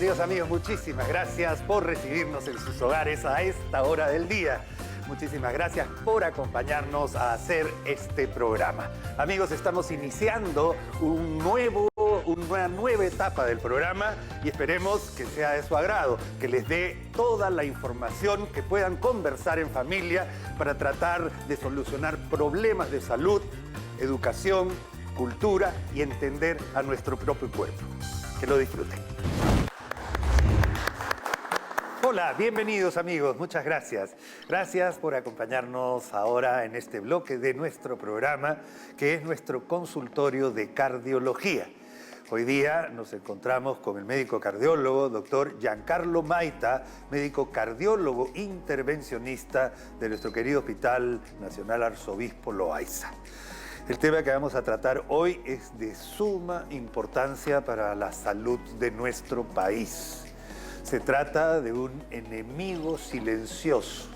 Queridos amigos, muchísimas gracias por recibirnos en sus hogares a esta hora del día. Muchísimas gracias por acompañarnos a hacer este programa. Amigos, estamos iniciando una nueva etapa del programa y esperemos que sea de su agrado, que les dé toda la información que puedan conversar en familia para tratar de solucionar problemas de salud, educación, cultura y entender a nuestro propio cuerpo. Que lo disfruten. Hola, bienvenidos amigos, muchas gracias. Gracias por acompañarnos ahora en este bloque de nuestro programa, que es nuestro consultorio de cardiología. Hoy día nos encontramos con el médico cardiólogo, doctor Giancarlo Maita, médico cardiólogo intervencionista de nuestro querido Hospital Nacional Arzobispo Loaiza. El tema que vamos a tratar hoy es de suma importancia para la salud de nuestro país. Se trata de un enemigo silencioso,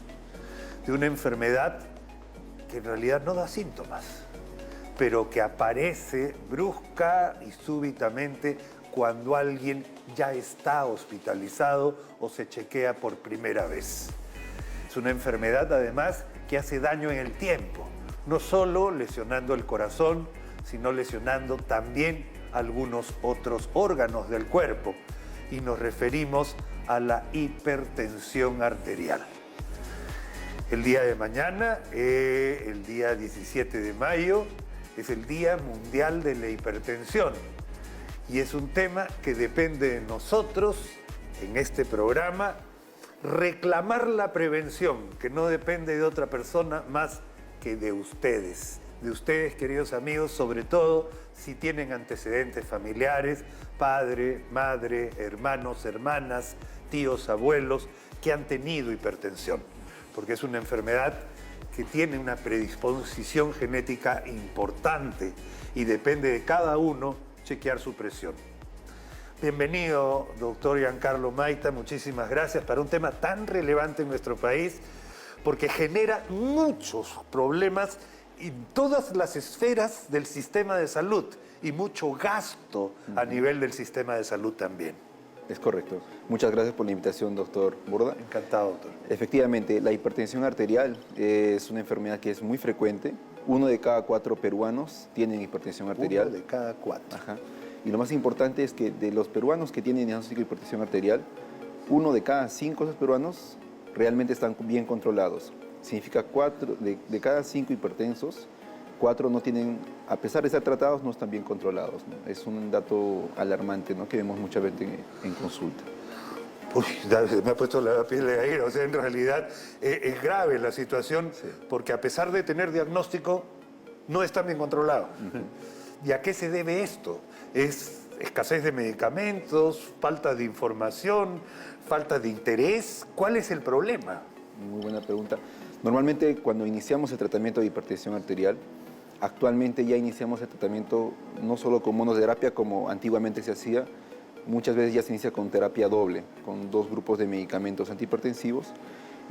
de una enfermedad que en realidad no da síntomas, pero que aparece brusca y súbitamente cuando alguien ya está hospitalizado o se chequea por primera vez. Es una enfermedad además que hace daño en el tiempo, no solo lesionando el corazón, sino lesionando también algunos otros órganos del cuerpo. Y nos referimos a la hipertensión arterial. El día de mañana, el día 17 de mayo, es el Día Mundial de la Hipertensión. Y es un tema que depende de nosotros, en este programa, reclamar la prevención, que no depende de otra persona más que de ustedes. De ustedes, queridos amigos, sobre todo si tienen antecedentes familiares, padre, madre, hermanos, hermanas, tíos, abuelos, que han tenido hipertensión, porque es una enfermedad que tiene una predisposición genética importante y depende de cada uno chequear su presión. Bienvenido, doctor Giancarlo Maita, muchísimas gracias para un tema tan relevante en nuestro país, porque genera muchos problemas en todas las esferas del sistema de salud y mucho gasto a nivel del sistema de salud también. Es correcto. Muchas gracias por la invitación, doctor Borda. Encantado, doctor. Efectivamente, la hipertensión arterial es una enfermedad que es muy frecuente. 1 de cada 4 peruanos tienen hipertensión arterial. 1 de cada 4. Ajá. Y lo más importante es que de los peruanos que tienen diagnóstico de hipertensión arterial, 1 de cada 5 de esos peruanos realmente están bien controlados. Significa 4 de cada 5 hipertensos, 4 no tienen, a pesar de estar tratados, no están bien controlados, ¿no? Es un dato alarmante, ¿no?, que vemos muchas veces en consulta. Uy, me ha puesto la piel de gallina. O sea, en realidad es grave la situación, sí, porque a pesar de tener diagnóstico, no están bien controlados. ¿Y a qué se debe esto? ¿Es escasez de medicamentos, falta de información, falta de interés? ¿Cuál es el problema? Muy buena pregunta. Normalmente cuando iniciamos el tratamiento de hipertensión arterial, actualmente ya iniciamos el tratamiento no solo con monoterapia como antiguamente se hacía, muchas veces ya se inicia con terapia doble, con 2 grupos de medicamentos antihipertensivos.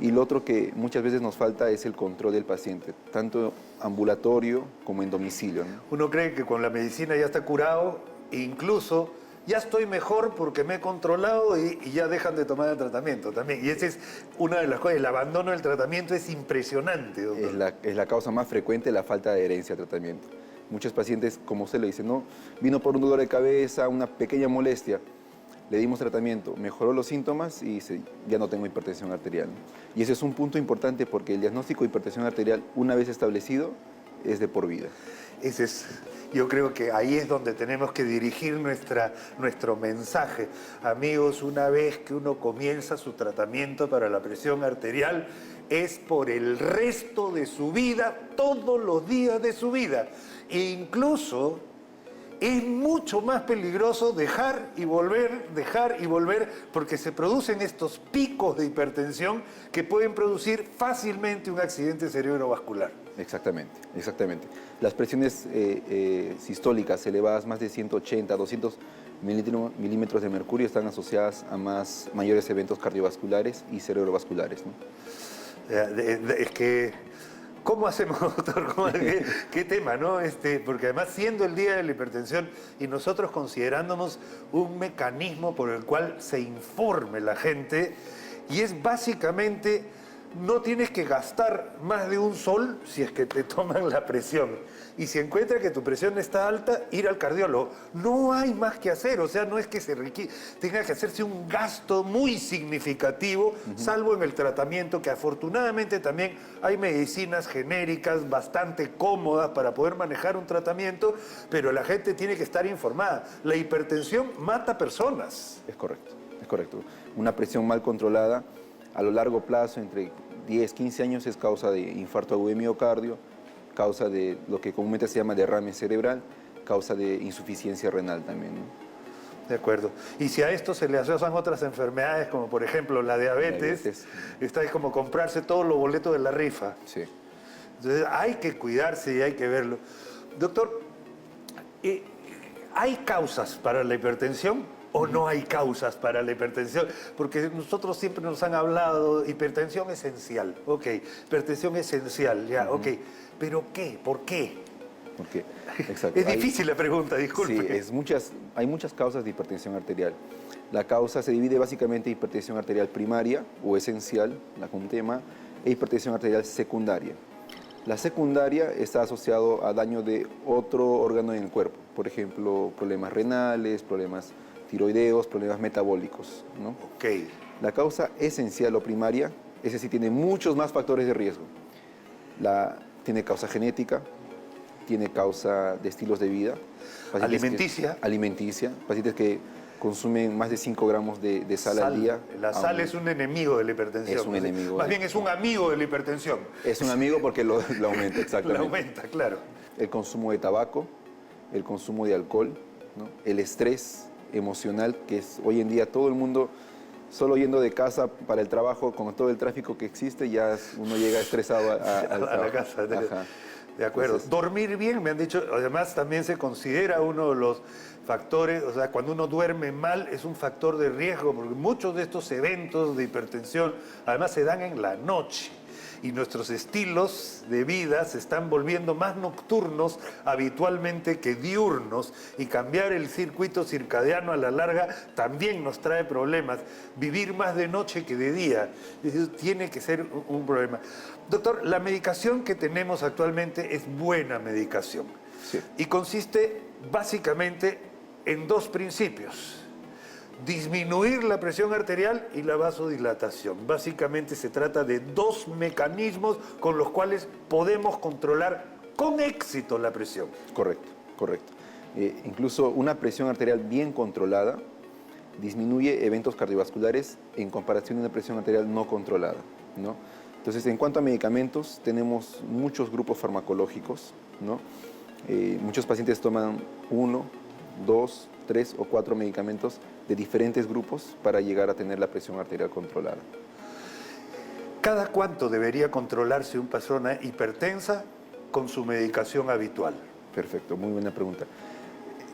Y lo otro que muchas veces nos falta es el control del paciente, tanto ambulatorio como en domicilio, ¿no? Uno cree que con la medicina ya está curado e incluso ya estoy mejor porque me he controlado y ya dejan de tomar el tratamiento también. Y esa es una de las cosas, el abandono del tratamiento es impresionante, doctor. Es la causa más frecuente, la falta de adherencia al tratamiento. Muchos pacientes, como usted lo dice, no, vino por un dolor de cabeza, una pequeña molestia, le dimos tratamiento, mejoró los síntomas y dice, ya no tengo hipertensión arterial. Y ese es un punto importante porque el diagnóstico de hipertensión arterial, una vez establecido, es de por vida. Yo creo que ahí es donde tenemos que dirigir nuestro mensaje. Amigos, una vez que uno comienza su tratamiento para la presión arterial, es por el resto de su vida, todos los días de su vida. E incluso es mucho más peligroso dejar y volver, porque se producen estos picos de hipertensión que pueden producir fácilmente un accidente cerebrovascular. Exactamente, exactamente. Las presiones sistólicas elevadas más de 180, 200 milímetros de mercurio están asociadas a mayores eventos cardiovasculares y cerebrovasculares, ¿no? Es que ¿Cómo hacemos, doctor? ¿Qué tema, no? Porque además, siendo el Día de la Hipertensión y nosotros considerándonos un mecanismo por el cual se informe la gente, y es básicamente, no tienes que gastar más de un sol si es que te toman la presión. Y si encuentra que tu presión está alta, ir al cardiólogo. No hay más que hacer, o sea, no es que tenga que hacerse un gasto muy significativo, salvo en el tratamiento, que afortunadamente también hay medicinas genéricas bastante cómodas para poder manejar un tratamiento, pero la gente tiene que estar informada. La hipertensión mata personas. Es correcto, es correcto. Una presión mal controlada a lo largo plazo, entre 10, 15 años, es causa de infarto agudo de miocardio, causa de lo que comúnmente se llama derrame cerebral, causa de insuficiencia renal también, ¿no? De acuerdo. Y si a esto se le asocian otras enfermedades, como por ejemplo la diabetes, está como comprarse todos los boletos de la rifa. Sí. Entonces hay que cuidarse y hay que verlo. Doctor, ¿hay causas para la hipertensión o no hay causas para la hipertensión? Porque nosotros siempre nos han hablado de hipertensión esencial. Ok, hipertensión esencial, ya, ok. ¿Pero qué? ¿Por qué? Porque, exacto. Es difícil la pregunta, disculpe. Sí, hay muchas causas de hipertensión arterial. La causa se divide básicamente en hipertensión arterial primaria o esencial, la tema, e hipertensión arterial secundaria. La secundaria está asociado a daño de otro órgano en el cuerpo, por ejemplo, problemas renales, problemas tiroideos, problemas metabólicos, ¿no? Ok. La causa esencial o primaria, ese sí tiene muchos más factores de riesgo. Tiene causa genética, tiene causa de estilos de vida. Alimenticia. Alimenticia. Pacientes que consumen más de 5 gramos de sal al día. La sal es un enemigo de la hipertensión. Es un enemigo. Más bien es un amigo de la hipertensión. Es un amigo porque lo aumenta, exactamente. Lo aumenta, claro. El consumo de tabaco, el consumo de alcohol, ¿no? El estrés emocional, que es hoy en día todo el mundo, solo yendo de casa para el trabajo, con todo el tráfico que existe, ya uno llega estresado a la casa. Ajá. De acuerdo. Entonces, dormir bien, me han dicho, además también se considera uno de los factores, o sea, cuando uno duerme mal es un factor de riesgo, porque muchos de estos eventos de hipertensión además se dan en la noche. Y nuestros estilos de vida se están volviendo más nocturnos habitualmente que diurnos, y cambiar el circuito circadiano a la larga también nos trae problemas. Vivir más de noche que de día, eso tiene que ser un problema. Doctor, la medicación que tenemos actualmente es buena medicación. Sí. Y consiste básicamente en dos principios: disminuir la presión arterial y la vasodilatación. Básicamente se trata de dos mecanismos con los cuales podemos controlar con éxito la presión. Correcto, correcto. Incluso una presión arterial bien controlada disminuye eventos cardiovasculares en comparación a una presión arterial no controlada, ¿no? Entonces, en cuanto a medicamentos, tenemos muchos grupos farmacológicos, ¿no? Muchos pacientes toman 1, 2, 3 o 4 medicamentos de diferentes grupos para llegar a tener la presión arterial controlada. ¿Cada cuánto debería controlarse una persona hipertensa con su medicación habitual? Perfecto, muy buena pregunta.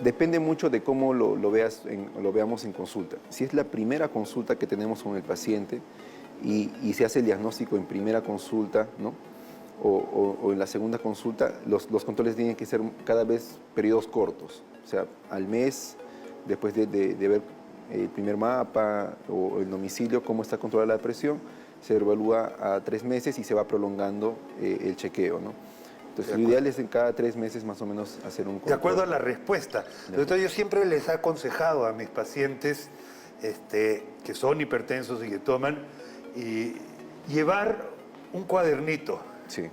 Depende mucho de cómo lo veamos en consulta. Si es la primera consulta que tenemos con el paciente y se hace el diagnóstico en primera consulta, ¿no? o en la segunda consulta, los controles tienen que ser cada vez periodos cortos. O sea, al mes, después de ver el primer mapa o el domicilio, cómo está controlada la presión, se evalúa a 3 meses y se va prolongando el chequeo, ¿no? Entonces, lo ideal es en cada 3 meses más o menos hacer un control. De acuerdo a la respuesta. Entonces, yo siempre les he aconsejado a mis pacientes que son hipertensos y que toman, y llevar un cuadernito. Sí.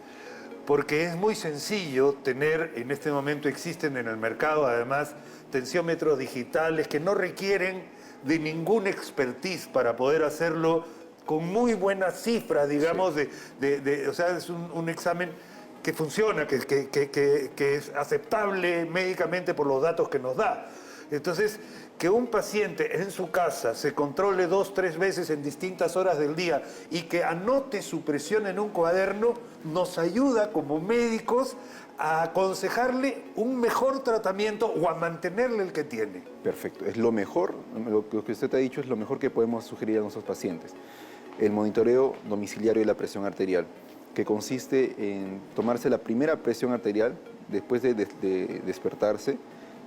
Porque es muy sencillo tener, en este momento existen en el mercado además tensiómetros digitales que no requieren de ningún expertise para poder hacerlo con muy buenas cifras, digamos, sí. O sea, es un examen que funciona, que es aceptable médicamente por los datos que nos da. Entonces, que un paciente en su casa se controle 2, 3 veces en distintas horas del día y que anote su presión en un cuaderno, nos ayuda como médicos a aconsejarle un mejor tratamiento o a mantenerle el que tiene. Perfecto, es lo mejor, lo que usted ha dicho es lo mejor que podemos sugerir a nuestros pacientes. El monitoreo domiciliario de la presión arterial. que consiste en tomarse la primera presión arterial después de despertarse,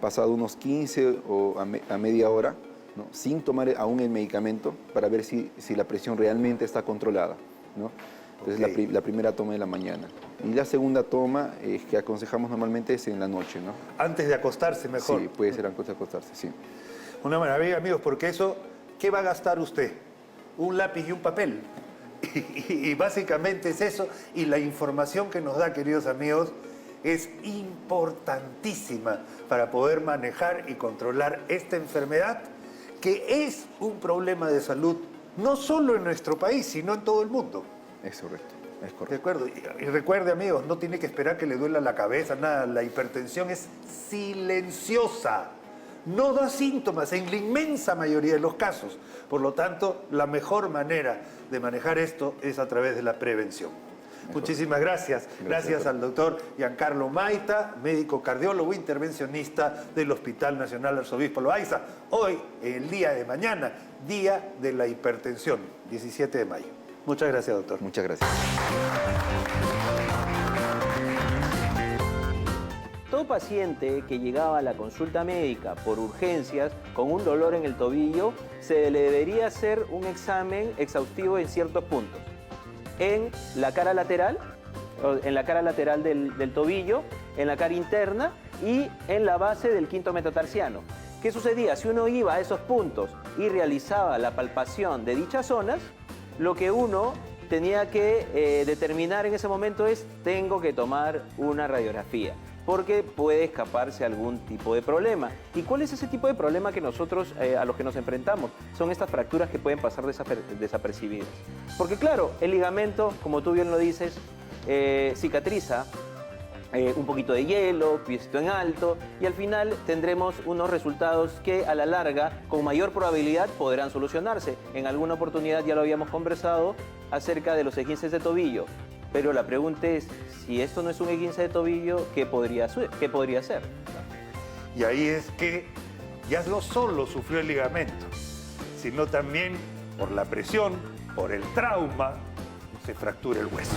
pasado unos 15 o a media hora, ¿no? Sin tomar aún el medicamento, para ver si la presión realmente está controlada, ¿no? Entonces, la primera toma de la mañana. Y la segunda toma que aconsejamos normalmente es en la noche, ¿no? Antes de acostarse, mejor. Sí, puede ser antes de acostarse, sí. Una maravilla, amigos, porque eso, ¿qué va a gastar usted? Un lápiz y un papel. Y básicamente es eso. Y la información que nos da, queridos amigos, es importantísima para poder manejar y controlar esta enfermedad, que es un problema de salud no solo en nuestro país, sino en todo el mundo. Es correcto, es correcto. De acuerdo. Y recuerde, amigos, no tiene que esperar que le duela la cabeza, nada. La hipertensión es silenciosa. No da síntomas en la inmensa mayoría de los casos. Por lo tanto, la mejor manera de manejar esto es a través de la prevención. Muchísimas gracias. Gracias al doctor Giancarlo Maita, médico cardiólogo intervencionista del Hospital Nacional Arzobispo Loaiza. Hoy, el día de mañana, Día de la Hipertensión, 17 de mayo. Muchas gracias, doctor. Muchas gracias. Todo paciente que llegaba a la consulta médica por urgencias con un dolor en el tobillo, se le debería hacer un examen exhaustivo en ciertos puntos. En la cara lateral, del tobillo, en la cara interna y en la base del quinto metatarsiano. ¿Qué sucedía? Si uno iba a esos puntos y realizaba la palpación de dichas zonas, lo que uno tenía que determinar en ese momento es: tengo que tomar una radiografía, porque puede escaparse algún tipo de problema. ¿Y cuál es ese tipo de problema que nosotros, a los que nos enfrentamos? Son estas fracturas que pueden pasar desapercibidas. Porque claro, el ligamento, como tú bien lo dices, cicatriza, un poquito de hielo, piecito en alto, y al final tendremos unos resultados que a la larga, con mayor probabilidad, podrán solucionarse. En alguna oportunidad ya lo habíamos conversado acerca de los esguinces de tobillo. Pero la pregunta es, si esto no es un esguince de tobillo, ¿qué podría ser? Y ahí es que ya no solo sufrió el ligamento, sino también por la presión, por el trauma, se fractura el hueso.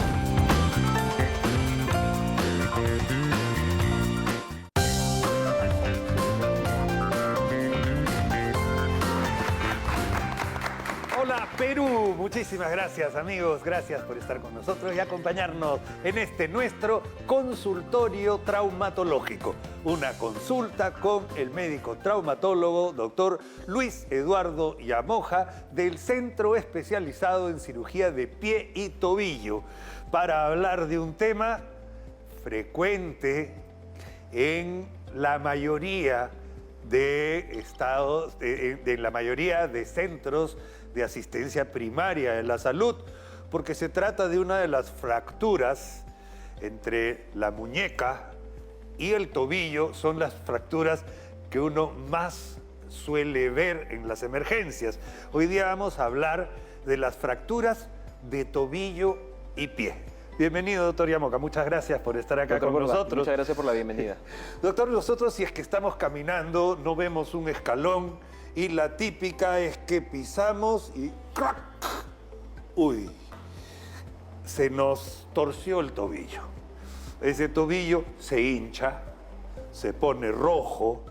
Hola Perú, muchísimas gracias amigos, gracias por estar con nosotros y acompañarnos en este nuestro consultorio traumatológico. Una consulta con el médico traumatólogo doctor Luis Eduardo Yamoja del Centro Especializado en Cirugía de Pie y Tobillo, para hablar de un tema frecuente en la mayoría de estados, en la mayoría de centros de asistencia primaria de la salud, porque se trata de una de las fracturas entre la muñeca y el tobillo. Son las fracturas que uno más suele ver en las emergencias. Hoy día vamos a hablar de las fracturas de tobillo y pie. Bienvenido, doctor Yamoja. Muchas gracias por estar acá con nosotros. Muchas gracias por la bienvenida. Doctor, nosotros si es que estamos caminando, no vemos un escalón y la típica es que pisamos y ¡crack! ¡Uy! Se nos torció el tobillo. Ese tobillo se hincha, se pone rojo.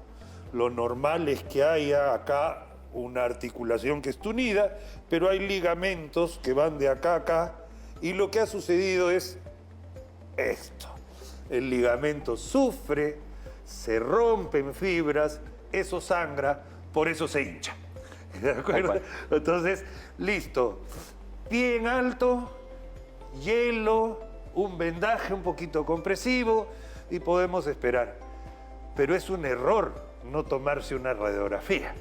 Lo normal es que haya acá una articulación que está unida, pero hay ligamentos que van de acá a acá. Y lo que ha sucedido es esto. El ligamento sufre, se rompe en fibras, eso sangra, por eso se hincha. ¿De acuerdo? Entonces, listo. Pie en alto, hielo, un vendaje un poquito compresivo y podemos esperar. Pero es un error no tomarse una radiografía,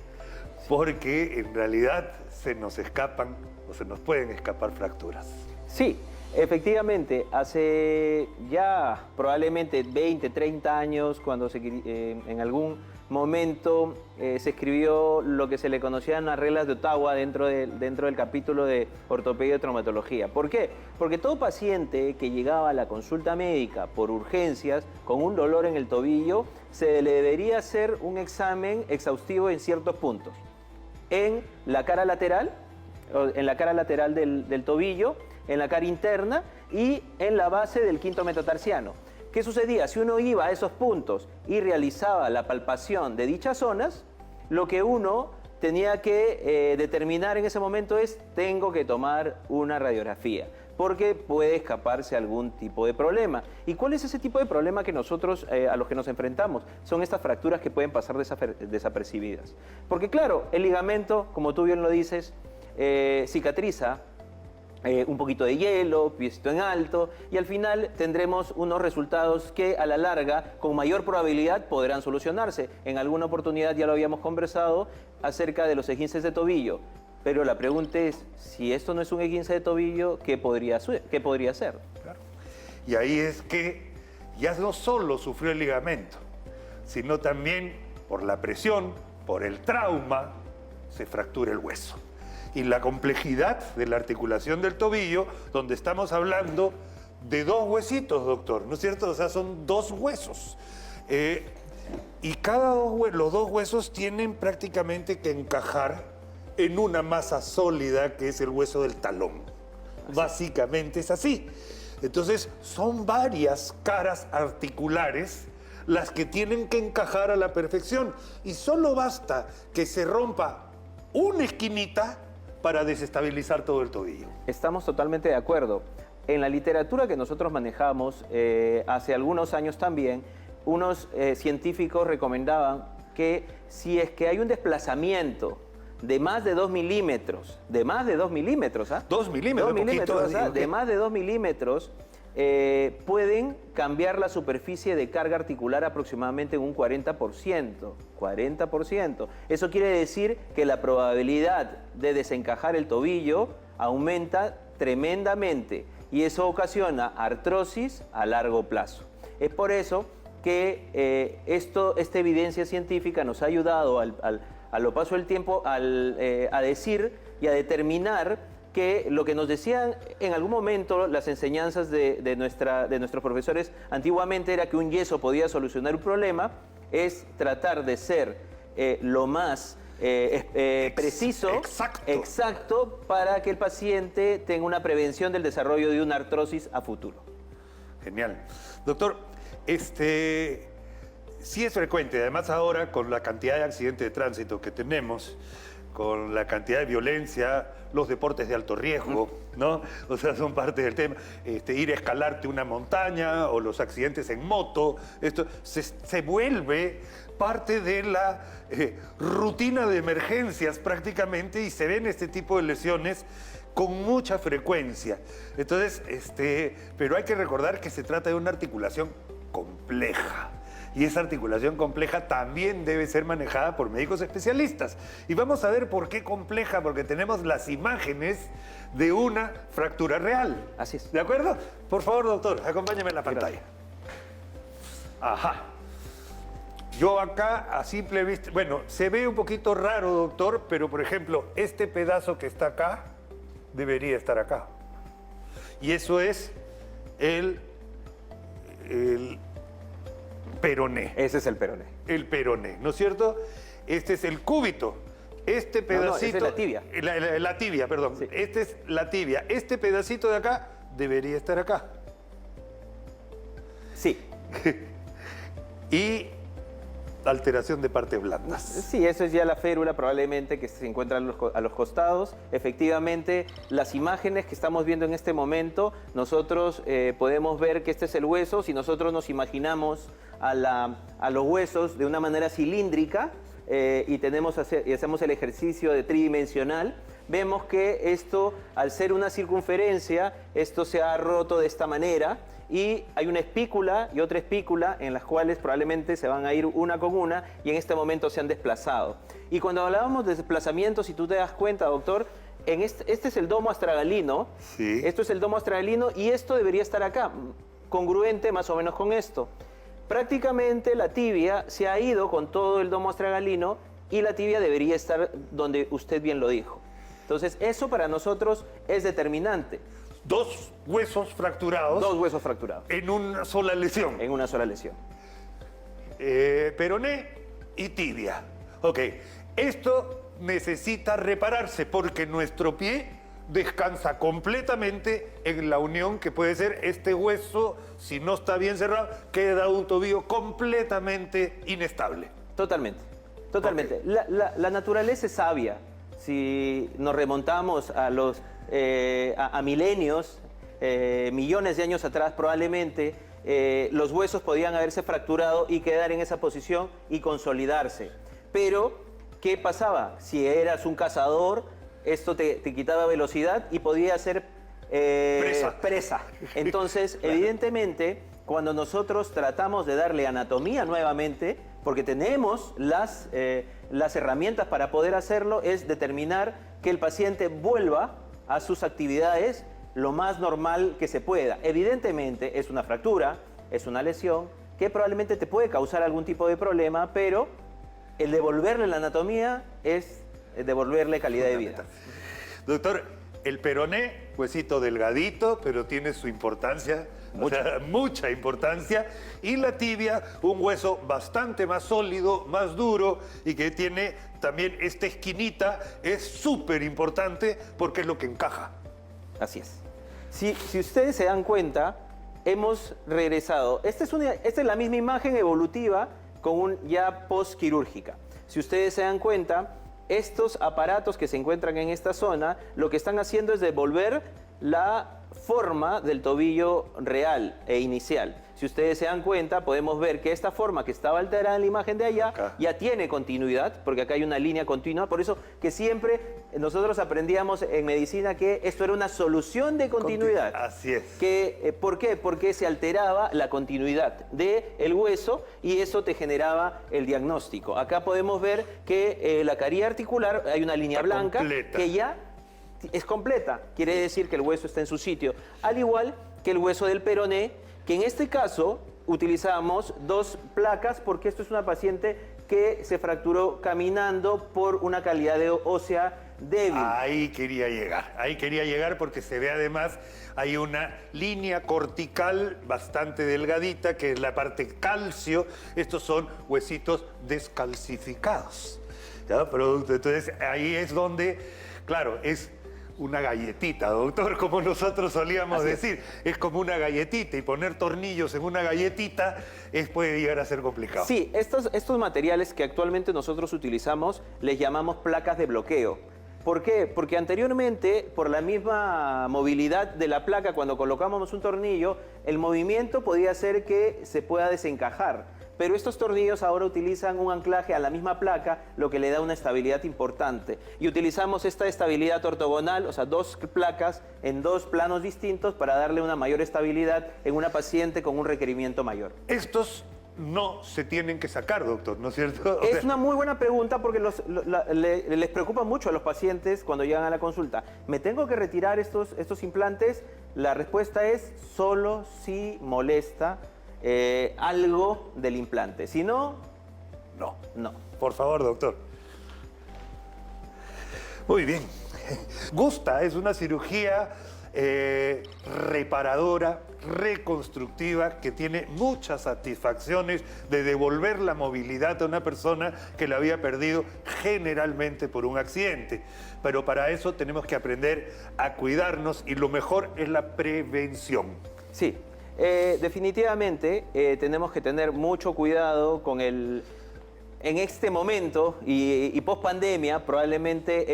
porque en realidad se nos escapan o se nos pueden escapar fracturas. Sí, efectivamente, hace ya probablemente 20, 30 años, cuando en algún momento se escribió lo que se le conocían las reglas de Ottawa dentro del capítulo de ortopedia y traumatología. ¿Por qué? Porque todo paciente que llegaba a la consulta médica por urgencias con un dolor en el tobillo, se le debería hacer un examen exhaustivo en ciertos puntos. En la cara lateral del tobillo, en la cara interna y en la base del quinto metatarsiano. ¿Qué sucedía? Si uno iba a esos puntos y realizaba la palpación de dichas zonas, lo que uno tenía que determinar en ese momento es: tengo que tomar una radiografía, porque puede escaparse algún tipo de problema. ¿Y cuál es ese tipo de problema que nosotros, a los que nos enfrentamos? Son estas fracturas que pueden pasar desapercibidas. Porque claro, el ligamento, como tú bien lo dices, cicatriza, un poquito de hielo, piecito en alto, y al final tendremos unos resultados que a la larga, con mayor probabilidad, podrán solucionarse. En alguna oportunidad ya lo habíamos conversado acerca de los esguinces de tobillo, pero la pregunta es, si esto no es un esguince de tobillo, ¿qué podría ser? Claro. Y ahí es que ya no solo sufrió el ligamento, sino también por la presión, por el trauma, se fractura el hueso. Y la complejidad de la articulación del tobillo, donde estamos hablando de dos huesitos, doctor, ¿no es cierto? O sea, son dos huesos. Y los dos huesos tienen prácticamente que encajar en una masa sólida que es el hueso del talón. Básicamente es así. Entonces, son varias caras articulares las que tienen que encajar a la perfección. Y solo basta que se rompa una esquinita para desestabilizar todo el tobillo. Estamos totalmente de acuerdo. En la literatura que nosotros manejamos hace algunos años también, unos científicos recomendaban que si es que hay un desplazamiento de más de 2 milímetros, de más de 2 milímetros, ¿ah? 2 milímetros, 2 milímetros, poquito, ¿ah? De más de 2 milímetros, pueden cambiar la superficie de carga articular aproximadamente en un 40%. 40%. Eso quiere decir que la probabilidad de desencajar el tobillo aumenta tremendamente y eso ocasiona artrosis a largo plazo. Es por eso que esta evidencia científica nos ha ayudado a lo paso del tiempo a decir y a determinar que lo que nos decían en algún momento las enseñanzas de nuestros profesores antiguamente era que un yeso podía solucionar un problema, es tratar de ser lo más preciso, exacto, para que el paciente tenga una prevención del desarrollo de una artrosis a futuro. Genial. Doctor, sí es frecuente, además ahora con la cantidad de accidentes de tránsito que tenemos, con la cantidad de violencia, los deportes de alto riesgo, ¿no? O sea, son parte del tema. Ir a escalarte una montaña o los accidentes en moto, esto se vuelve parte de la rutina de emergencias prácticamente y se ven este tipo de lesiones con mucha frecuencia. Entonces, pero hay que recordar que se trata de una articulación compleja. Y esa articulación compleja también debe ser manejada por médicos especialistas. Y vamos a ver por qué compleja, porque tenemos las imágenes de una fractura real. Así es. ¿De acuerdo? Por favor, doctor, acompáñame en la pantalla. Ajá. Yo acá, a simple vista, bueno, se ve un poquito raro, doctor, pero por ejemplo, este pedazo que está acá, debería estar acá. Y eso es el peroné. Ese es el peroné. El peroné, ¿no es cierto? Este es el cúbito. Este pedacito... esa es la tibia. La tibia, perdón. Sí. Este es la tibia. Este pedacito de acá debería estar acá. Sí. Y alteración de partes blandas. Sí, eso es ya la férula probablemente que se encuentra a los costados. Efectivamente, las imágenes que estamos viendo en este momento, nosotros podemos ver que este es el hueso. Si nosotros nos imaginamos a los huesos de una manera cilíndrica y hacemos el ejercicio de tridimensional, vemos que esto, al ser una circunferencia, esto se ha roto de esta manera y hay una espícula y otra espícula en las cuales probablemente se van a ir una con una y en este momento se han desplazado. Y cuando hablábamos de desplazamiento, si tú te das cuenta, doctor, este es el domo astragalino, sí. Esto es el domo astragalino y esto debería estar acá, congruente más o menos con esto. Prácticamente la tibia se ha ido con todo el domo astragalino y la tibia debería estar donde usted bien lo dijo. Entonces, eso para nosotros es determinante. Dos huesos fracturados. Dos huesos fracturados. En una sola lesión. En una sola lesión. Peroné y tibia. Ok, esto necesita repararse porque nuestro pie descansa completamente en la unión que puede ser este hueso, si no está bien cerrado, queda un tobillo completamente inestable. Totalmente, totalmente. La naturaleza es sabia. Si nos remontamos a a milenios, millones de años atrás probablemente, los huesos podían haberse fracturado y quedar en esa posición y consolidarse. Pero, ¿qué pasaba? Si eras un cazador, esto te quitaba velocidad y podía ser presa. Entonces, Claro. evidentemente, cuando nosotros tratamos de darle anatomía nuevamente, porque tenemos las herramientas para poder hacerlo, es determinar que el paciente vuelva a sus actividades lo más normal que se pueda. Evidentemente es una fractura, es una lesión que probablemente te puede causar algún tipo de problema, pero el devolverle la anatomía es devolverle calidad de vida. Doctor, el peroné, huesito delgadito, pero tiene su importancia, mucha importancia. Y la tibia, un hueso bastante más sólido, más duro y que tiene también esta esquinita, es súper importante porque es lo que encaja. Así es. Si ustedes se dan cuenta, hemos regresado. Esta es la misma imagen evolutiva con un ya postquirúrgica. Si ustedes se dan cuenta, estos aparatos que se encuentran en esta zona, lo que están haciendo es devolver la forma del tobillo real e inicial. Si ustedes se dan cuenta, podemos ver que esta forma que estaba alterada en la imagen de allá Acá. ya tiene continuidad, porque acá hay una línea continua. Por eso que siempre nosotros aprendíamos en medicina que esto era una solución de continuidad. Así es. ¿Por qué? Porque se alteraba la continuidad del hueso y eso te generaba el diagnóstico. Acá podemos ver que la caría articular, hay una línea Está blanca completa. que ya es completa. Quiere decir que el hueso está en su sitio. Al igual que el hueso del peroné, que en este caso utilizamos 2 placas porque esto es una paciente que se fracturó caminando por una calidad ósea débil. Ahí quería llegar porque se ve además, hay una línea cortical bastante delgadita que es la parte calcio. Estos son huesitos descalcificados, ¿ya? Producto. Entonces ahí es donde, claro, es una galletita, doctor, como nosotros solíamos Así es. decir. Es como una galletita y poner tornillos en una galletita puede llegar a ser complicado. Sí, estos materiales que actualmente nosotros utilizamos les llamamos placas de bloqueo. ¿Por qué? Porque anteriormente, por la misma movilidad de la placa, cuando colocábamos un tornillo, el movimiento podía hacer que se pueda desencajar. Pero estos tornillos ahora utilizan un anclaje a la misma placa, lo que le da una estabilidad importante. Y utilizamos esta estabilidad ortogonal, o sea, 2 placas en 2 planos distintos para darle una mayor estabilidad en una paciente con un requerimiento mayor. Estos no se tienen que sacar, doctor, ¿no es cierto? O Es sea, una muy buena pregunta porque les preocupa mucho a los pacientes cuando llegan a la consulta. ¿Me tengo que retirar estos implantes? La respuesta es solo si molesta algo del implante. Si no, no. no. Por favor, doctor. Muy bien. Gusta, es una cirugía reparadora, reconstructiva, que tiene muchas satisfacciones de devolver la movilidad a una persona que la había perdido generalmente por un accidente. Pero para eso tenemos que aprender a cuidarnos y lo mejor es la prevención. Sí, definitivamente tenemos que tener mucho cuidado con en este momento y post pandemia probablemente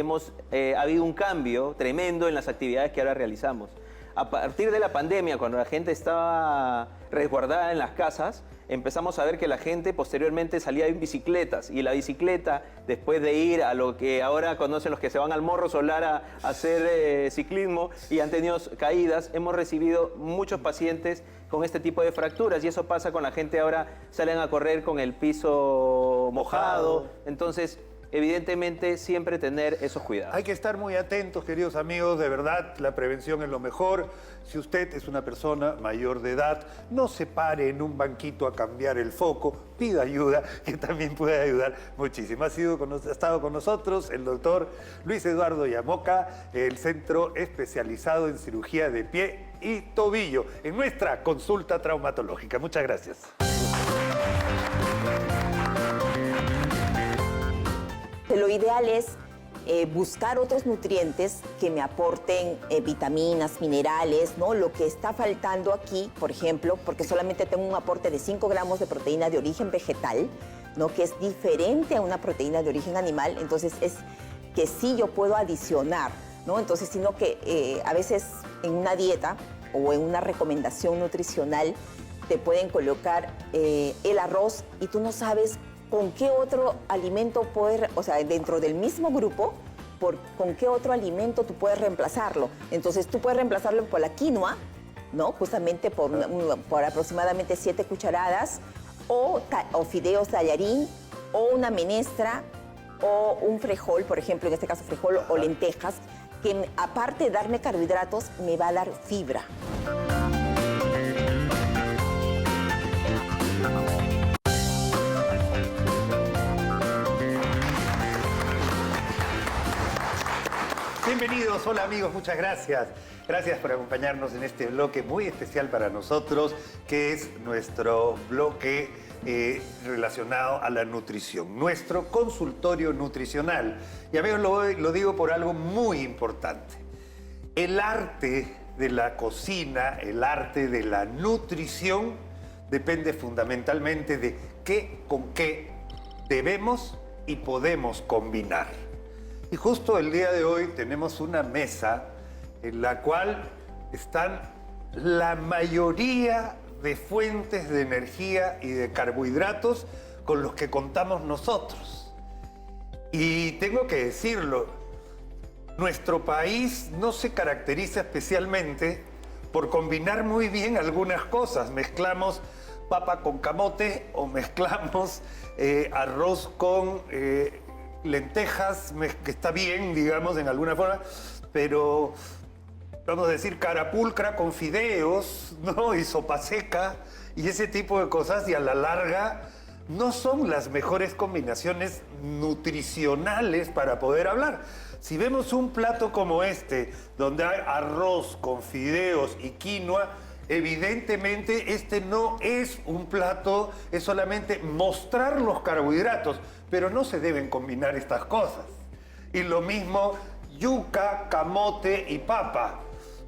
ha habido un cambio tremendo en las actividades que ahora realizamos. A partir de la pandemia, cuando la gente estaba resguardada en las casas, empezamos a ver que la gente posteriormente salía en bicicletas y la bicicleta, después de ir a lo que ahora conocen los que se van al Morro Solar a hacer ciclismo y han tenido caídas, hemos recibido muchos pacientes con este tipo de fracturas y eso pasa con la gente ahora, salen a correr con el piso mojado, entonces evidentemente siempre tener esos cuidados. Hay que estar muy atentos, queridos amigos, de verdad, la prevención es lo mejor. Si usted es una persona mayor de edad, no se pare en un banquito a cambiar el foco, pida ayuda, que también puede ayudar muchísimo. Ha estado con nosotros el doctor Luis Eduardo Yamoca, el Centro Especializado en Cirugía de Pie y Tobillo, en nuestra consulta traumatológica. Muchas gracias. Lo ideal es buscar otros nutrientes que me aporten vitaminas, minerales, ¿no? Lo que está faltando aquí, por ejemplo, porque solamente tengo un aporte de 5 gramos de proteína de origen vegetal, ¿no? Que es diferente a una proteína de origen animal, entonces es que sí yo puedo adicionar, ¿no? Entonces, sino que a veces en una dieta o en una recomendación nutricional te pueden colocar el arroz y tú no sabes con qué otro alimento puedes, o sea, dentro del mismo grupo, con qué otro alimento tú puedes reemplazarlo. Entonces, tú puedes reemplazarlo por la quinoa, ¿no? Justamente por aproximadamente 7 cucharadas, o fideos tallarín, o una menestra, o un frijol, por ejemplo, en este caso frijol o lentejas, que aparte de darme carbohidratos, me va a dar fibra. Bienvenidos, hola amigos, muchas gracias. Gracias por acompañarnos en este bloque muy especial para nosotros, que es nuestro bloque relacionado a la nutrición, nuestro consultorio nutricional. Y amigos, lo digo por algo muy importante. El arte de la cocina, el arte de la nutrición, depende fundamentalmente de con qué debemos y podemos combinar. Y justo el día de hoy tenemos una mesa en la cual están la mayoría de fuentes de energía y de carbohidratos con los que contamos nosotros. Y tengo que decirlo, nuestro país no se caracteriza especialmente por combinar muy bien algunas cosas. Mezclamos papa con camote o mezclamos arroz con lentejas, que está bien, digamos, en alguna forma, pero vamos a decir carapulcra con fideos, ¿no? Y sopa seca y ese tipo de cosas, y a la larga no son las mejores combinaciones nutricionales para poder hablar. Si vemos un plato como este, donde hay arroz con fideos y quinoa, evidentemente este no es un plato, es solamente mostrar los carbohidratos, pero no se deben combinar estas cosas. Y lo mismo yuca, camote y papa.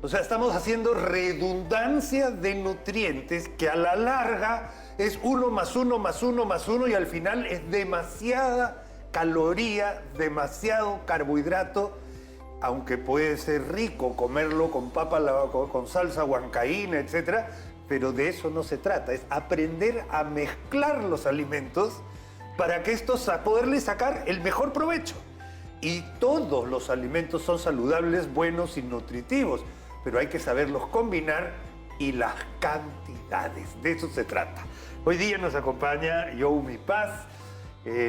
O sea, estamos haciendo redundancia de nutrientes que a la larga es 1 más 1 más 1 más 1 y al final es demasiada caloría, demasiado carbohidrato, aunque puede ser rico comerlo con papa, con salsa huancaína, etc. Pero de eso no se trata, es aprender a mezclar los alimentos para que estos poderle sacar el mejor provecho. Y todos los alimentos son saludables, buenos y nutritivos, pero hay que saberlos combinar y las cantidades, de eso se trata. Hoy día nos acompaña Youmi Paz,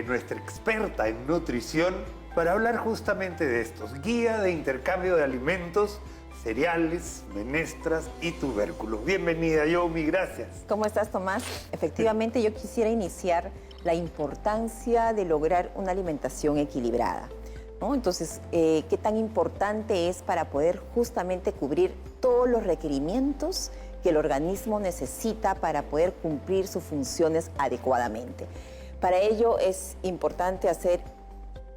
nuestra experta en nutrición, para hablar justamente de estos, guía de intercambio de alimentos, cereales, menestras y tubérculos. Bienvenida, Youmi, gracias. ¿Cómo estás, Tomás? Efectivamente, yo quisiera iniciar la importancia de lograr una alimentación equilibrada, ¿no? Entonces, ¿qué tan importante es para poder justamente cubrir todos los requerimientos que el organismo necesita para poder cumplir sus funciones adecuadamente? Para ello es importante hacer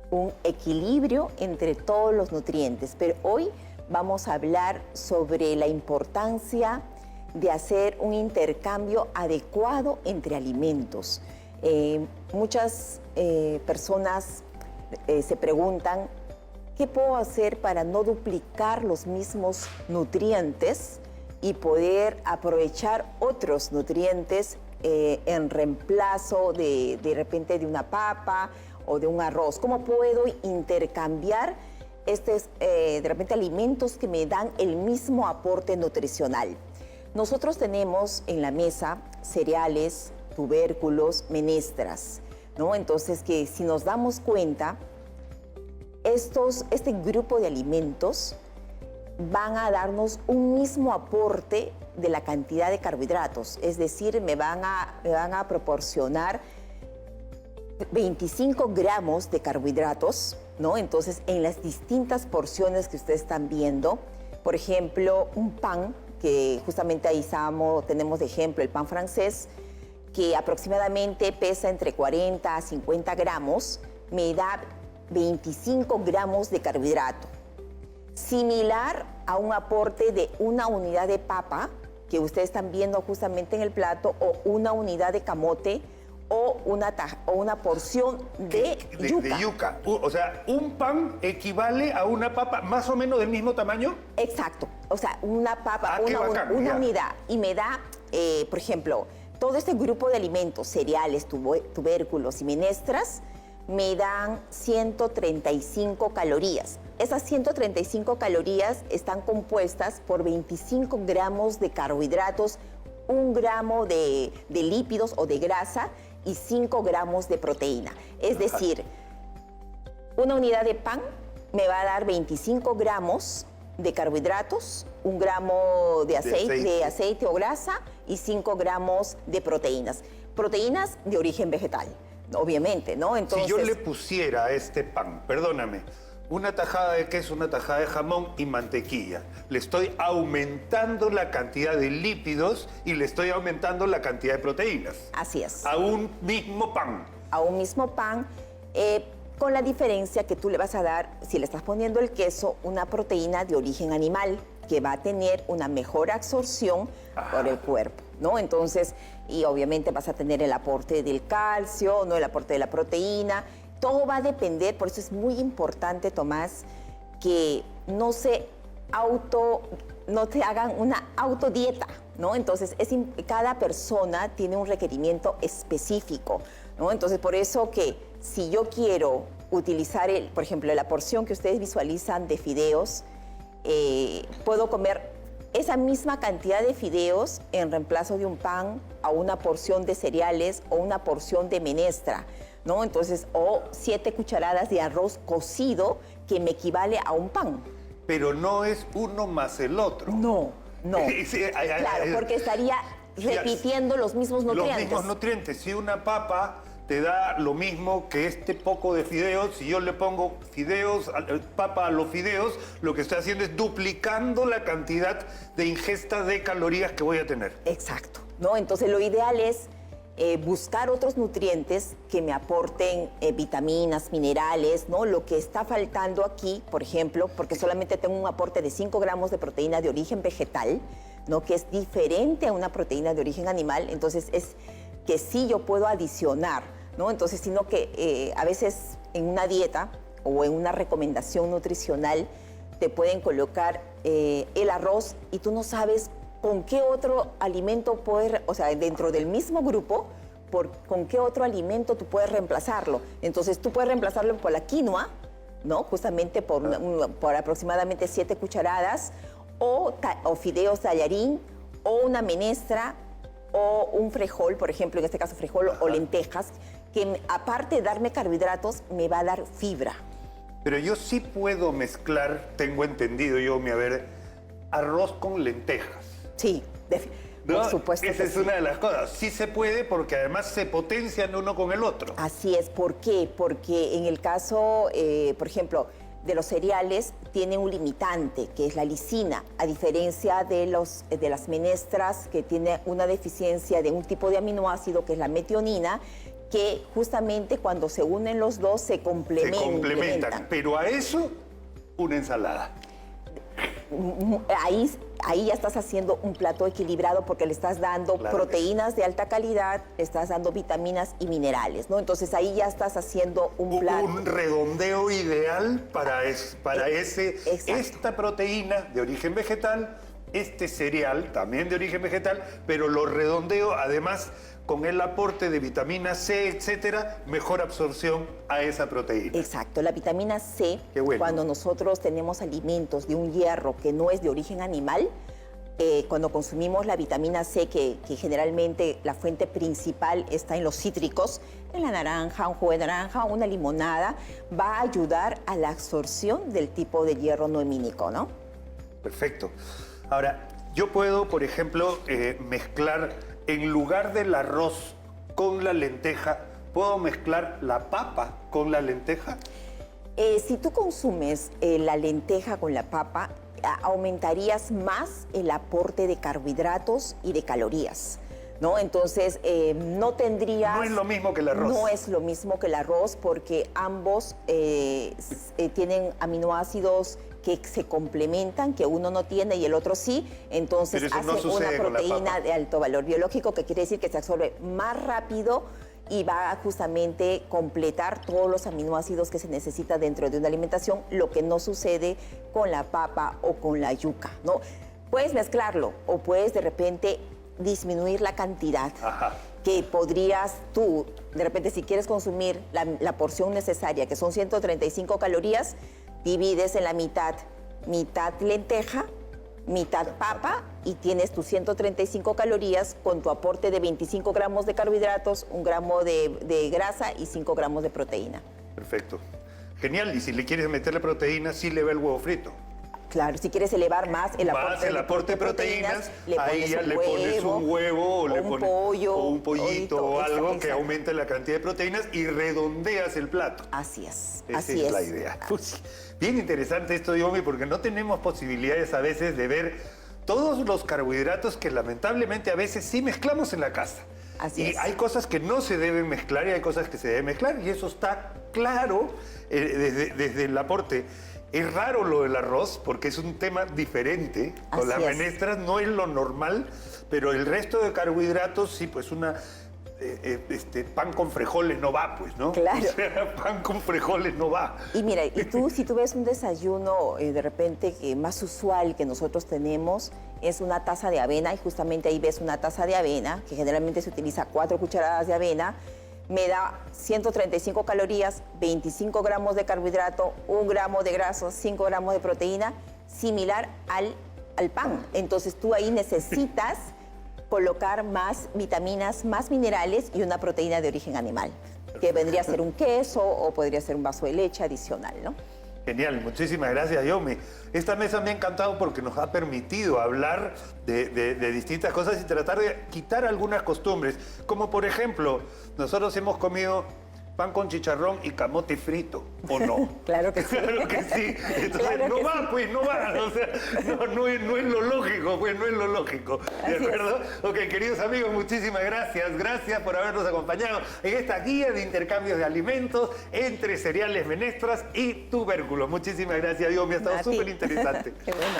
un equilibrio entre todos los nutrientes, pero hoy vamos a hablar sobre la importancia de hacer un intercambio adecuado entre alimentos. Muchas personas se preguntan, ¿qué puedo hacer para no duplicar los mismos nutrientes y poder aprovechar otros nutrientes en reemplazo de repente de una papa o de un arroz? ¿Cómo puedo intercambiar de repente alimentos que me dan el mismo aporte nutricional? Nosotros tenemos en la mesa cereales, tubérculos, menestras, ¿no? Entonces, que si nos damos cuenta, este grupo de alimentos van a darnos un mismo aporte de la cantidad de carbohidratos, es decir, me van a proporcionar 25 gramos de carbohidratos, ¿no? Entonces, en las distintas porciones que ustedes están viendo, por ejemplo, un pan, que justamente ahí tenemos de ejemplo el pan francés, que aproximadamente pesa entre 40 a 50 gramos, me da 25 gramos de carbohidrato, similar a un aporte de una unidad de papa, que ustedes están viendo justamente en el plato, o una unidad de camote, o una porción de yuca. De yuca. O sea, un pan equivale a una papa más o menos del mismo tamaño. Exacto. O sea, una papa, Ah, qué bacán, una ya. unidad. Y me da, por ejemplo, todo este grupo de alimentos, cereales, tubérculos y menestras, me dan 135 calorías. Esas 135 calorías están compuestas por 25 gramos de carbohidratos, 1 gramo de lípidos o de grasa y 5 gramos de proteína. Es decir, una unidad de pan me va a dar 25 gramos de carbohidratos, 1 gramo de aceite o grasa y 5 gramos de proteínas. Proteínas de origen vegetal, obviamente, ¿no? Entonces, Si yo le pusiera a este pan, perdóname, una tajada de queso, una tajada de jamón y mantequilla, le estoy aumentando la cantidad de lípidos y le estoy aumentando la cantidad de proteínas. así es. A un mismo pan. A un mismo pan, con la diferencia que tú le vas a dar, si le estás poniendo el queso, una proteína de origen animal que va a tener una mejor absorción por el cuerpo, ¿no? Entonces, y obviamente vas a tener el aporte del calcio, ¿no? El aporte de la proteína. Todo va a depender, por eso es muy importante, Tomás, que no se hagan una autodieta, ¿no? Entonces, cada persona tiene un requerimiento específico, ¿no? Entonces, por eso que si yo quiero utilizar, por ejemplo, la porción que ustedes visualizan de fideos, puedo comer esa misma cantidad de fideos en reemplazo de un pan, a una porción de cereales o una porción de menestra, ¿no? Entonces, o 7 cucharadas de arroz cocido que me equivale a un pan. Pero no es uno más el otro. No. Sí, Claro, porque estaría repitiendo los mismos nutrientes. Los mismos nutrientes. Si una papa te da lo mismo que este poco de fideos, si yo le pongo papa a los fideos, lo que estoy haciendo es duplicando la cantidad de ingesta de calorías que voy a tener. Exacto, ¿no? Entonces, lo ideal es buscar otros nutrientes que me aporten vitaminas, minerales, ¿no? Lo que está faltando aquí, por ejemplo, porque solamente tengo un aporte de 5 gramos de proteína de origen vegetal, ¿no? Que es diferente a una proteína de origen animal, entonces es que sí yo puedo adicionar, ¿no? Entonces, sino que a veces en una dieta o en una recomendación nutricional te pueden colocar el arroz y tú no sabes con qué otro alimento puedes, o sea, dentro del mismo grupo, con qué otro alimento tú puedes reemplazarlo. Entonces, tú puedes reemplazarlo por la quinoa, ¿no? Justamente por aproximadamente 7 cucharadas, o fideos tallarín, o una menestra, o un frijol, por ejemplo, en este caso frijol o lentejas, que aparte de darme carbohidratos, me va a dar fibra. Pero yo sí puedo mezclar, tengo entendido yo, arroz con lentejas. Sí, ¿No? por supuesto. Esa que es sí. una de las cosas. Sí se puede porque además se potencian uno con el otro. Así es. ¿Por qué? Porque en el caso, por ejemplo, de los cereales, tiene un limitante, que es la lisina, a diferencia de las menestras, que tiene una deficiencia de un tipo de aminoácido, que es la metionina, que justamente cuando se unen los dos se complementan. Se complementan. Pero a eso, una ensalada. Ahí ya estás haciendo un plato equilibrado porque le estás dando proteínas de alta calidad, le estás dando vitaminas y minerales, ¿no? Entonces ahí ya estás haciendo un plato. Un redondeo ideal para Exacto. esta proteína de origen vegetal, este cereal también de origen vegetal, pero lo redondeo además con el aporte de vitamina C, etcétera, mejor absorción a esa proteína. Exacto, la vitamina C, Qué bueno. cuando nosotros tenemos alimentos de un hierro que no es de origen animal, cuando consumimos la vitamina C, que generalmente la fuente principal está en los cítricos, en la naranja, un jugo de naranja, una limonada, va a ayudar a la absorción del tipo de hierro no hemínico, ¿no? Perfecto. Ahora, yo puedo, por ejemplo, mezclar en lugar del arroz con la lenteja, ¿puedo mezclar la papa con la lenteja? Si tú consumes la lenteja con la papa, aumentarías más el aporte de carbohidratos y de calorías, ¿no? Entonces, no tendrías... No es lo mismo que el arroz. No es lo mismo que el arroz porque ambos tienen aminoácidos que se complementan, que uno no tiene y el otro sí, entonces Pero eso no hace una sucede con la proteína papa. de alto valor biológico, que quiere decir que se absorbe más rápido y va a justamente completar todos los aminoácidos que se necesita dentro de una alimentación, lo que no sucede con la papa o con la yuca, ¿no? Puedes mezclarlo o puedes de repente disminuir la cantidad. Ajá. Que podrías tú, de repente, si quieres consumir la porción necesaria, que son 135 calorías, divides en la mitad lenteja, mitad papa, y tienes tus 135 calorías con tu aporte de 25 gramos de carbohidratos, 1 gramo de grasa y 5 gramos de proteína. Perfecto. Genial. Y si le quieres meterle proteína, sí le va el huevo frito. Claro, si quieres elevar más el aporte de proteínas, le ahí pones ya le pones un huevo o le un pones pollo, o un pollito o algo que exacto. aumente la cantidad de proteínas y redondeas el plato. Así es, Esa así es la idea. Pues, bien interesante esto, Yomi, porque no tenemos posibilidades a veces de ver todos los carbohidratos que lamentablemente a veces sí mezclamos en la casa. Así y es. hay cosas que no se deben mezclar y hay cosas que se deben mezclar y eso está claro desde el aporte. Es raro lo del arroz porque es un tema diferente. Con Así las es. menestras no es lo normal, pero el resto de carbohidratos sí, pues pan con frijoles no va, pues, ¿no? Claro. O sea, pan con frijoles no va. Y mira, si tú ves un desayuno de repente que más usual que nosotros tenemos es una taza de avena, y justamente ahí ves una taza de avena, que generalmente se utiliza 4 cucharadas de avena, me da 135 calorías, 25 gramos de carbohidrato, 1 gramo de grasa, 5 gramos de proteína, similar al pan. Entonces tú ahí necesitas colocar más vitaminas, más minerales y una proteína de origen animal, que vendría a ser un queso o podría ser un vaso de leche adicional, ¿no? Genial, muchísimas gracias, Yomi. Esta mesa me ha encantado porque nos ha permitido hablar de distintas cosas y tratar de quitar algunas costumbres. Como por ejemplo, nosotros hemos comido pan con chicharrón y camote frito, ¿o no? Claro que sí. Claro que sí. Entonces, Claro no que va, sí. pues, no va. O sea, no es lo lógico, pues, no es lo lógico. ¿De Así es. acuerdo? Ok, queridos amigos, muchísimas gracias. Gracias por habernos acompañado en esta guía de intercambios de alimentos entre cereales, menestras y tubérculos. Muchísimas gracias, Dios, me ha estado A ti. súper interesante. Qué bueno.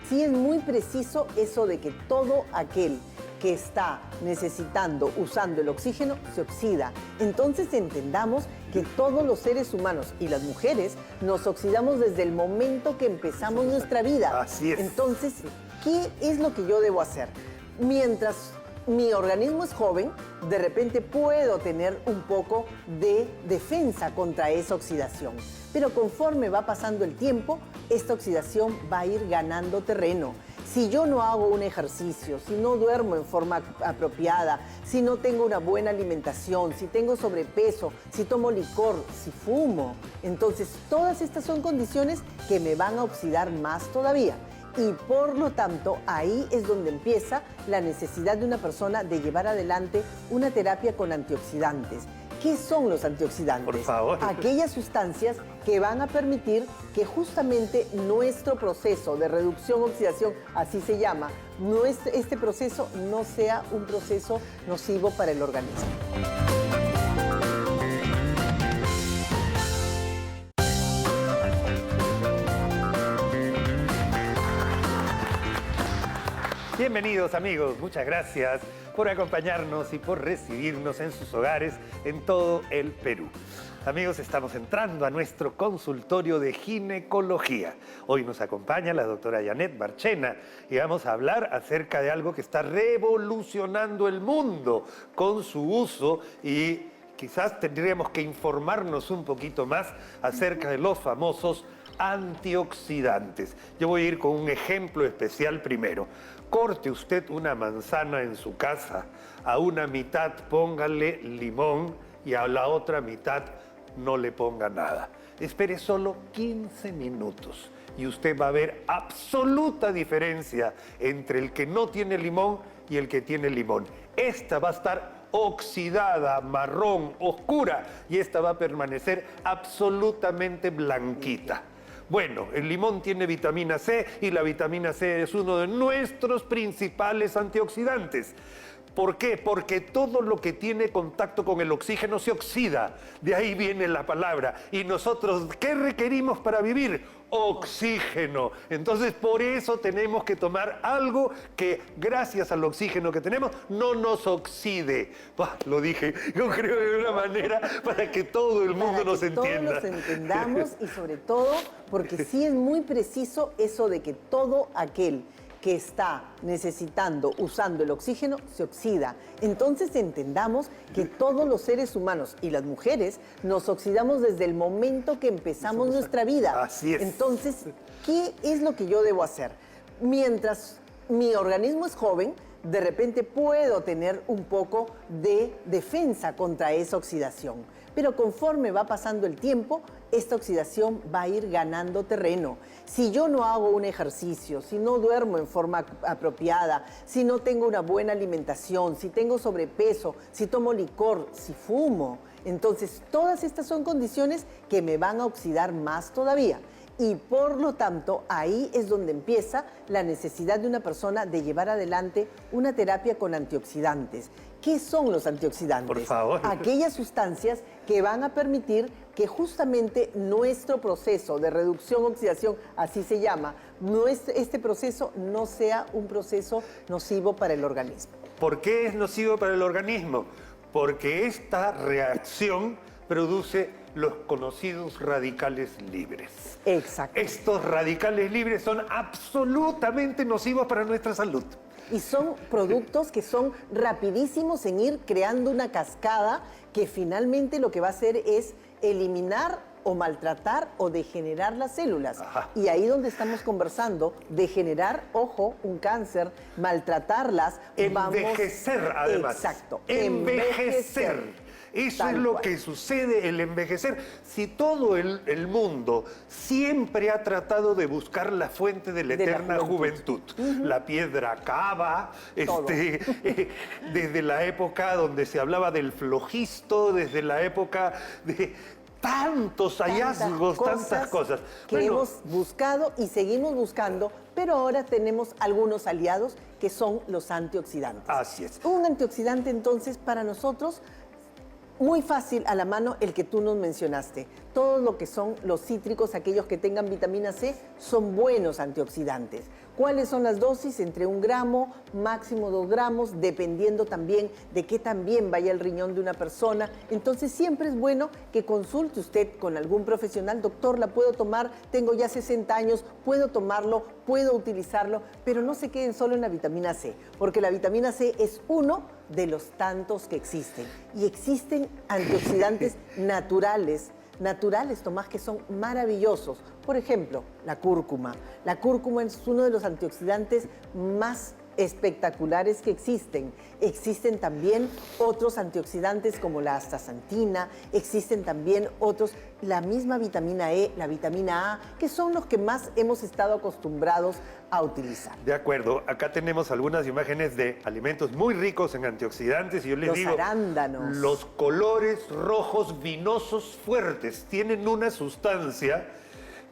Sí es muy preciso eso de que todo aquel que está necesitando, usando el oxígeno, se oxida. Entonces entendamos que todos los seres humanos y las mujeres nos oxidamos desde el momento que empezamos nuestra vida. Así es. Entonces, ¿qué es lo que yo debo hacer? Mientras mi organismo es joven, de repente puedo tener un poco de defensa contra esa oxidación. Pero conforme va pasando el tiempo, esta oxidación va a ir ganando terreno. Si yo no hago un ejercicio, si no duermo en forma apropiada, si no tengo una buena alimentación, si tengo sobrepeso, si tomo licor, si fumo, entonces todas estas son condiciones que me van a oxidar más todavía. Y por lo tanto, ahí es donde empieza la necesidad de una persona de llevar adelante una terapia con antioxidantes. ¿Qué son los antioxidantes? Por favor. Aquellas sustancias que van a permitir que justamente nuestro proceso de reducción-oxidación, así se llama, este proceso no sea un proceso nocivo para el organismo. Bienvenidos amigos, muchas gracias por acompañarnos y por recibirnos en sus hogares en todo el Perú. Amigos, estamos entrando a nuestro consultorio de ginecología. Hoy nos acompaña la doctora Janet Marchena y vamos a hablar acerca de algo que está revolucionando el mundo con su uso y quizás tendríamos que informarnos un poquito más acerca de los famosos antioxidantes. Yo voy a ir con un ejemplo especial primero. Corte usted una manzana en su casa, a una mitad póngale limón y a la otra mitad no le ponga nada. Espere solo 15 minutos y usted va a ver absoluta diferencia entre el que no tiene limón y el que tiene limón. Esta va a estar oxidada, marrón, oscura y esta va a permanecer absolutamente blanquita. Bueno, el limón tiene vitamina C y la vitamina C es uno de nuestros principales antioxidantes. ¿Por qué? Porque todo lo que tiene contacto con el oxígeno se oxida. De ahí viene la palabra. Y nosotros, ¿qué requerimos para vivir? Oxígeno. Entonces, por eso tenemos que tomar algo que, gracias al oxígeno que tenemos, no nos oxide. Lo dije, yo creo, de una manera para que todo el mundo nos entienda. Todos nos entendamos y sobre todo porque sí es muy preciso eso de que todo aquel que está necesitando, usando el oxígeno, se oxida. Entonces entendamos que todos los seres humanos y las mujeres nos oxidamos desde el momento que empezamos nuestra vida. Así es. Entonces, ¿qué es lo que yo debo hacer? Mientras mi organismo es joven, de repente puedo tener un poco de defensa contra esa oxidación. Pero conforme va pasando el tiempo, esta oxidación va a ir ganando terreno. Si yo no hago un ejercicio, si no duermo en forma apropiada, si no tengo una buena alimentación, si tengo sobrepeso, si tomo licor, si fumo, entonces todas estas son condiciones que me van a oxidar más todavía. Y por lo tanto, ahí es donde empieza la necesidad de una persona de llevar adelante una terapia con antioxidantes. ¿Qué son los antioxidantes? Por favor. Aquellas sustancias que van a permitir que justamente nuestro proceso de reducción-oxidación, así se llama, este proceso no sea un proceso nocivo para el organismo. ¿Por qué es nocivo para el organismo? Porque esta reacción produce los conocidos radicales libres. Exacto. Estos radicales libres son absolutamente nocivos para nuestra salud. Y son productos que son rapidísimos en ir creando una cascada que finalmente lo que va a hacer es eliminar o maltratar o degenerar las células. Ajá. Y ahí donde estamos conversando, degenerar, ojo, un cáncer, maltratarlas. Envejecer, además. Exacto. Envejecer. Eso Tal es lo cual. que sucede, el envejecer. Si todo el mundo siempre ha tratado de buscar la fuente de la De la eterna juventud, la piedra cava, Todo. desde la época donde se hablaba del flojisto, desde la época de tantos hallazgos, tantas cosas. Que Bueno, hemos buscado y seguimos buscando, pero ahora tenemos algunos aliados que son los antioxidantes. así es. Un antioxidante entonces para nosotros muy fácil a la mano el que tú nos mencionaste. Todo lo que son los cítricos, aquellos que tengan vitamina C, son buenos antioxidantes. ¿Cuáles son las dosis? Entre 1 gramo, máximo 2 gramos, dependiendo también de qué tan bien vaya el riñón de una persona. Entonces siempre es bueno que consulte usted con algún profesional. Doctor, ¿la puedo tomar? Tengo ya 60 años, puedo tomarlo, puedo utilizarlo, pero no se queden solo en la vitamina C, porque la vitamina C es uno de los tantos que existen. Y existen antioxidantes naturales, Tomás, que son maravillosos. Por ejemplo, la cúrcuma. La cúrcuma es uno de los antioxidantes más espectaculares que existen. Existen también otros antioxidantes como la astaxantina, existen también otros, la misma vitamina E, la vitamina A, que son los que más hemos estado acostumbrados a utilizar. De acuerdo, acá tenemos algunas imágenes de alimentos muy ricos en antioxidantes y yo les Los digo, arándanos. los colores rojos vinosos fuertes tienen una sustancia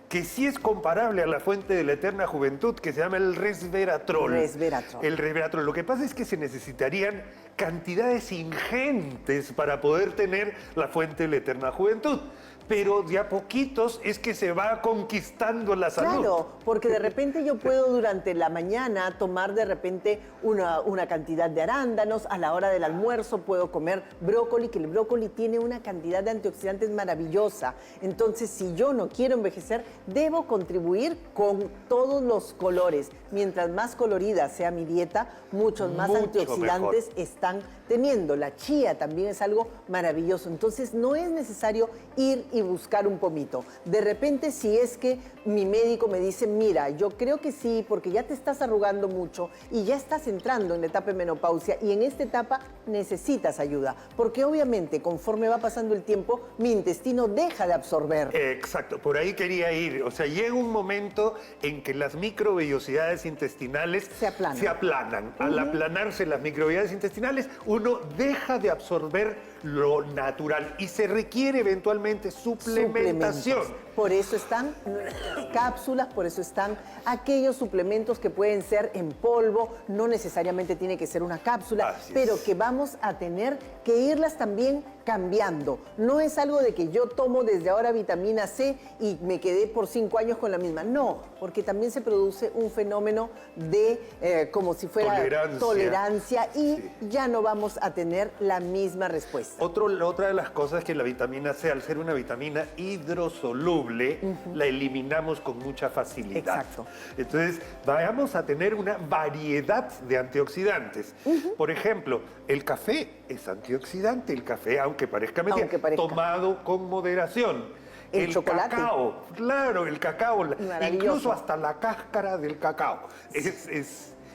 que sí es comparable a la fuente de la eterna juventud, que se llama el resveratrol. Resveratrol. El resveratrol. Lo que pasa es que se necesitarían cantidades ingentes para poder tener la fuente de la eterna juventud. Pero de a poquitos es que se va conquistando la salud. Claro, porque de repente yo puedo durante la mañana tomar de repente una cantidad de arándanos, a la hora del almuerzo puedo comer brócoli, que el brócoli tiene una cantidad de antioxidantes maravillosa. Entonces, si yo no quiero envejecer, debo contribuir con todos los colores. Mientras más colorida sea mi dieta, muchos más Mucho antioxidantes están teniendo. La chía también es algo maravilloso. Entonces, no es necesario ir y buscar un pomito. De repente, si es que mi médico me dice, mira, yo creo que sí, porque ya te estás arrugando mucho y ya estás entrando en la etapa de menopausia y en esta etapa necesitas ayuda, porque obviamente conforme va pasando el tiempo, mi intestino deja de absorber. Exacto, por ahí quería ir. O sea, llega un momento en que las microvellosidades intestinales Se aplanan. Al aplanarse las microvellosidades intestinales, uno deja de absorber lo natural y se requiere eventualmente suplementación. Por eso están nuestras cápsulas, por eso están aquellos suplementos que pueden ser en polvo, no necesariamente tiene que ser una cápsula, pero que vamos a tener que irlas también cambiando. No es algo de que yo tomo desde ahora vitamina C y me quedé por 5 años con la misma. No, porque también se produce un fenómeno de como si fuera tolerancia y ya no vamos a tener la misma respuesta. Otra de las cosas es que la vitamina C, al ser una vitamina hidrosoluble, la eliminamos con mucha facilidad. Exacto. Entonces, vamos a tener una variedad de antioxidantes. Por ejemplo, el café es antioxidante, el café, aunque parezca mentira, tomado con moderación. El chocolate. Cacao, claro, el cacao, Maravilloso. incluso hasta la cáscara del cacao.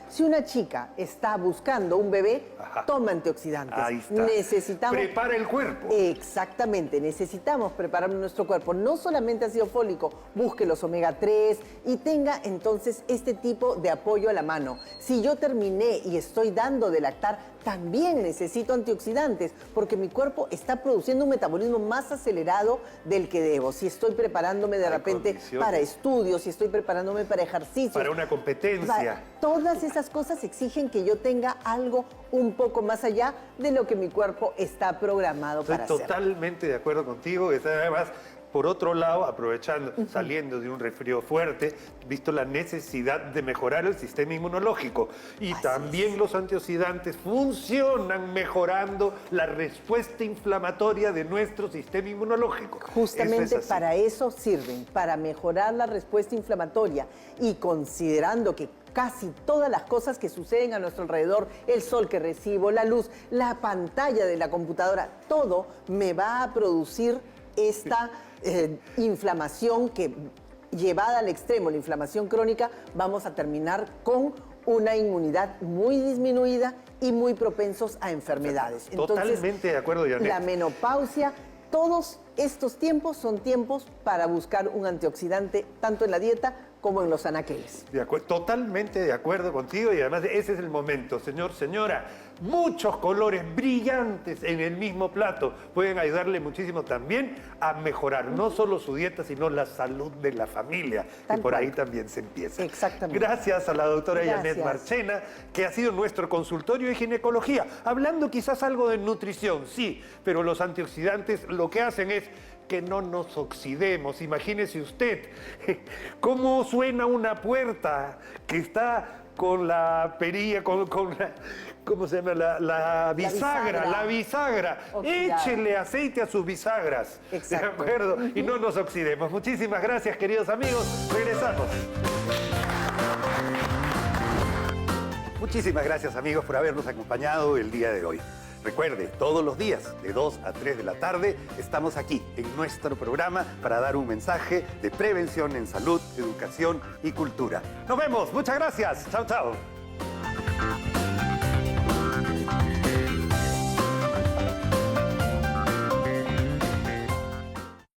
Si una chica está buscando un bebé, toma antioxidantes. Ahí está. Necesitamos... Prepara el cuerpo. Exactamente, necesitamos preparar nuestro cuerpo. No solamente ácido fólico, busque los omega 3 y tenga entonces este tipo de apoyo a la mano. Si yo terminé y estoy dando de lactar, también necesito antioxidantes porque mi cuerpo está produciendo un metabolismo más acelerado del que debo. Si estoy preparándome de repente para estudios, si estoy preparándome para ejercicios. Para una competencia. Todas esas cosas exigen que yo tenga algo un poco más allá de lo que mi cuerpo está programado para hacer. Estoy totalmente de acuerdo contigo. Además, por otro lado, aprovechando, saliendo de un resfrío fuerte, visto la necesidad de mejorar el sistema inmunológico. Y también los antioxidantes funcionan mejorando la respuesta inflamatoria de nuestro sistema inmunológico. Justamente para eso sirven, para mejorar la respuesta inflamatoria. Y considerando que casi todas las cosas que suceden a nuestro alrededor, el sol que recibo, la luz, la pantalla de la computadora, todo me va a producir esta inflamación que, llevada al extremo, la inflamación crónica, vamos a terminar con una inmunidad muy disminuida y muy propensos a enfermedades. Totalmente de acuerdo, Janet. La menopausia, todos estos tiempos son tiempos para buscar un antioxidante, tanto en la dieta como en los anaqueles. Totalmente de acuerdo contigo y además ese es el momento, señor, señora. Muchos colores brillantes en el mismo plato pueden ayudarle muchísimo también a mejorar no solo su dieta, sino la salud de la familia, que por ahí también se empieza. Exactamente. Gracias a la doctora Janet Marchena, que ha sido nuestro consultorio de ginecología, hablando quizás algo de nutrición, sí, pero los antioxidantes lo que hacen es que no nos oxidemos. Imagínese usted cómo suena una puerta que está con la perilla, con la, ¿cómo se llama? La bisagra, la bisagra. Échele aceite a sus bisagras. Exacto. ¿De acuerdo? Y no nos oxidemos. Muchísimas gracias, queridos amigos. Regresamos. Muchísimas gracias, amigos, por habernos acompañado el día de hoy. Recuerde, todos los días, de 2 a 3 de la tarde, estamos aquí en nuestro programa para dar un mensaje de prevención en salud, educación y cultura. Nos vemos. Muchas gracias. Chao, chao.